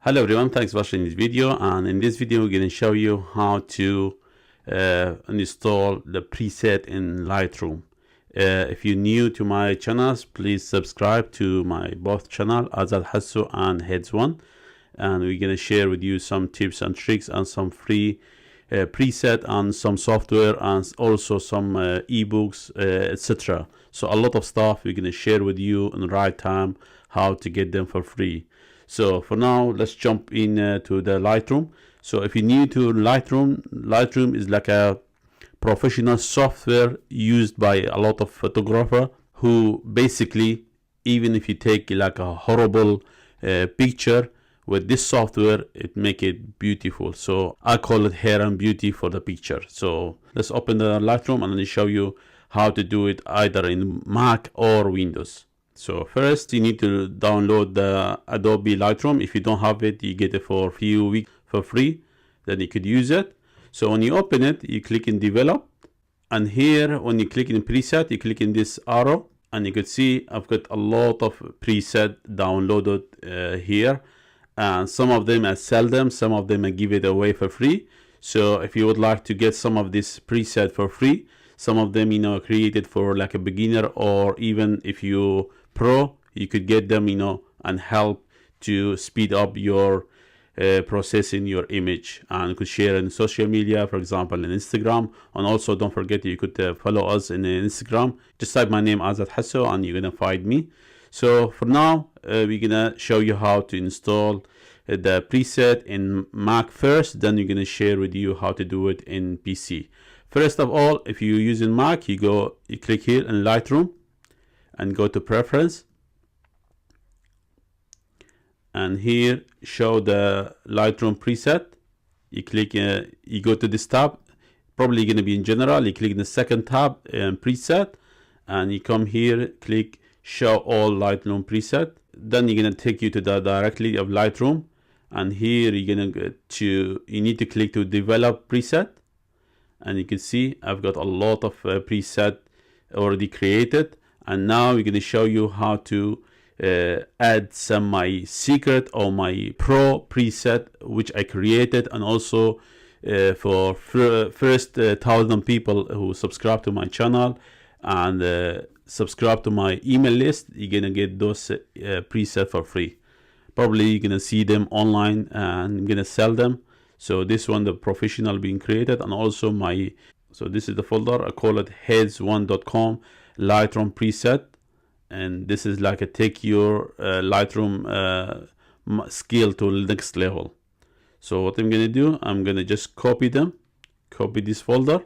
Hello everyone, thanks for watching this video, and in this video we're going to show you how to install the preset in Lightroom. If you're new to my channels, please subscribe to my both channel, Azad Haso and HEADZ1, and we're going to share with you some tips and tricks and some free preset and some software and also some ebooks, etc. So a lot of stuff we're going to share with you in the right time, how to get them for free. So for now, let's jump in to the Lightroom. So if you're new to Lightroom is like a professional software used by a lot of photographers who basically, even if you take like a horrible picture, with this software it make it beautiful. So I call it hair and beauty for the picture. So let's open the Lightroom and I'll show you how to do it either in Mac or Windows. So first you need to download the Adobe Lightroom. If you don't have it, you get it for a few weeks for free, then you could use it. So when you open it, you click in develop, and here when you click in preset, you click in this arrow, and you could see I've got a lot of preset downloaded here, and some of them I sell them, some of them I give it away for free. So if you would like to get some of this preset for free, some of them created for like a beginner, or even if you pro, you could get them and help to speed up your processing your image, and you could share in social media, for example in Instagram. And also don't forget you could follow us in Instagram. Just type my name Azad Haso and you're gonna find me. So for now we're gonna show you how to install the preset in Mac first, then we're gonna share with you how to do it in PC. First of all, if you're using Mac, you click here in Lightroom and go to preference, and here show the Lightroom preset. You click you go to this tab, probably going to be in general. You click the second tab preset, and you come here, click show all Lightroom preset. Then you're going to take you to the directly of Lightroom, and here you're going to you need to click to develop preset, and you can see I've got a lot of preset already created. And now we're going to show you how to add some my secret or my pro preset which I created, and also for first 1,000 people who subscribe to my channel and subscribe to my email list, you're gonna get those preset for free. Probably you're gonna see them online and I'm gonna sell them. So this one, the professional being created, and also so this is the folder. I call it HEADZ1.com Lightroom preset, and this is like a take your Lightroom skill to the next level. So what I'm gonna do, I'm gonna just copy this folder,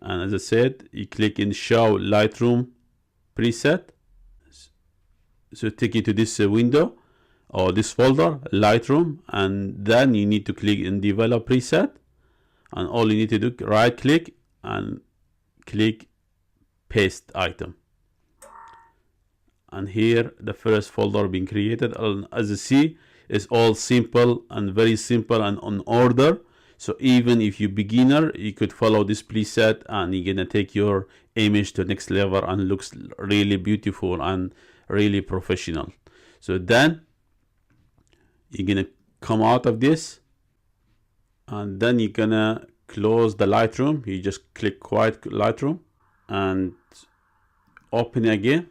and as I said, you click in show Lightroom preset, so take you to this window or this folder Lightroom, and then you need to click in develop preset, and all you need to do, right click and click paste item, and here the first folder being created. And as you see, it's all simple and very simple and on order. So even if you're beginner, you could follow this preset and you're gonna take your image to the next level and looks really beautiful and really professional. So then you're gonna come out of this, and then you're gonna close the Lightroom. You just click quiet Lightroom and open again.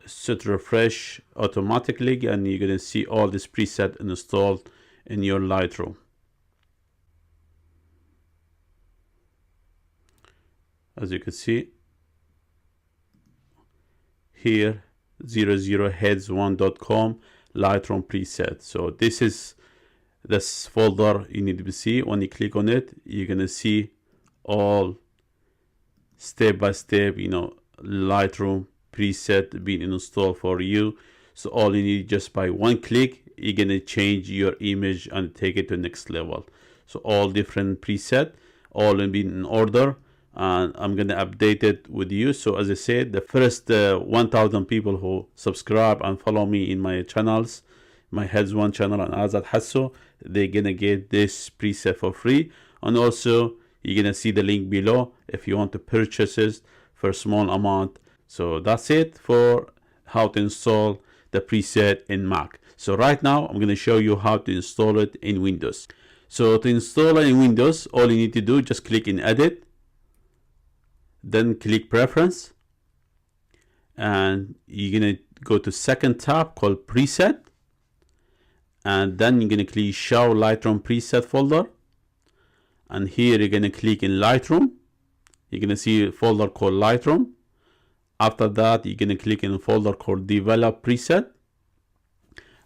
Set refresh automatically, and you're gonna see all this preset installed in your Lightroom. As you can see here, 00HEADZ1.com Lightroom preset. So this is this folder you need to see. When you click on it, you're gonna see all step by step Lightroom preset being installed for you. So all you need, just by one click, you're gonna change your image and take it to the next level. So all different preset, all being in order, and I'm gonna update it with you. So as I said, the first 1,000 people who subscribe and follow me in my channels, my HEADZ1 channel and Azad Haso, they're gonna get this preset for free. And also you're gonna see the link below if you want to purchase it for a small amount. So that's it for how to install the preset in Mac. So right now I'm going to show you how to install it in Windows. So to install it in Windows, all you need to do, just click in Edit, then click Preference, and you're going to go to second tab called Preset, and then you're going to click Show Lightroom Preset folder, and here you're going to click in Lightroom. You're going to see a folder called Lightroom. After that, you're going to click in a folder called Develop Preset,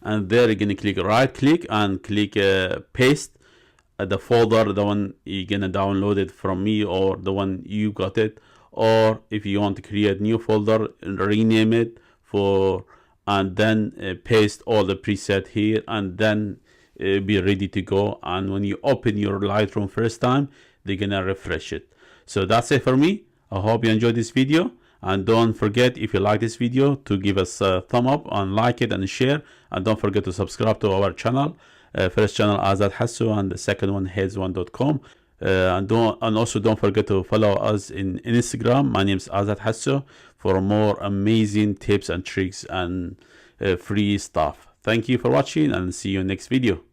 and there you're going to click right click and click Paste the folder, the one you're going to download it from me or the one you got it, or if you want to create new folder, rename it for, and then paste all the preset here, and then be ready to go. And when you open your Lightroom first time, they're going to refresh it. So that's it for me. I hope you enjoyed this video. And don't forget, if you like this video, to give us a thumb up and like it and share. And don't forget to subscribe to our channel. First channel Azad Haso, and the second one HEADZ1.com. And also don't forget to follow us in Instagram. My name is Azad Haso for more amazing tips and tricks and free stuff. Thank you for watching, and see you next video.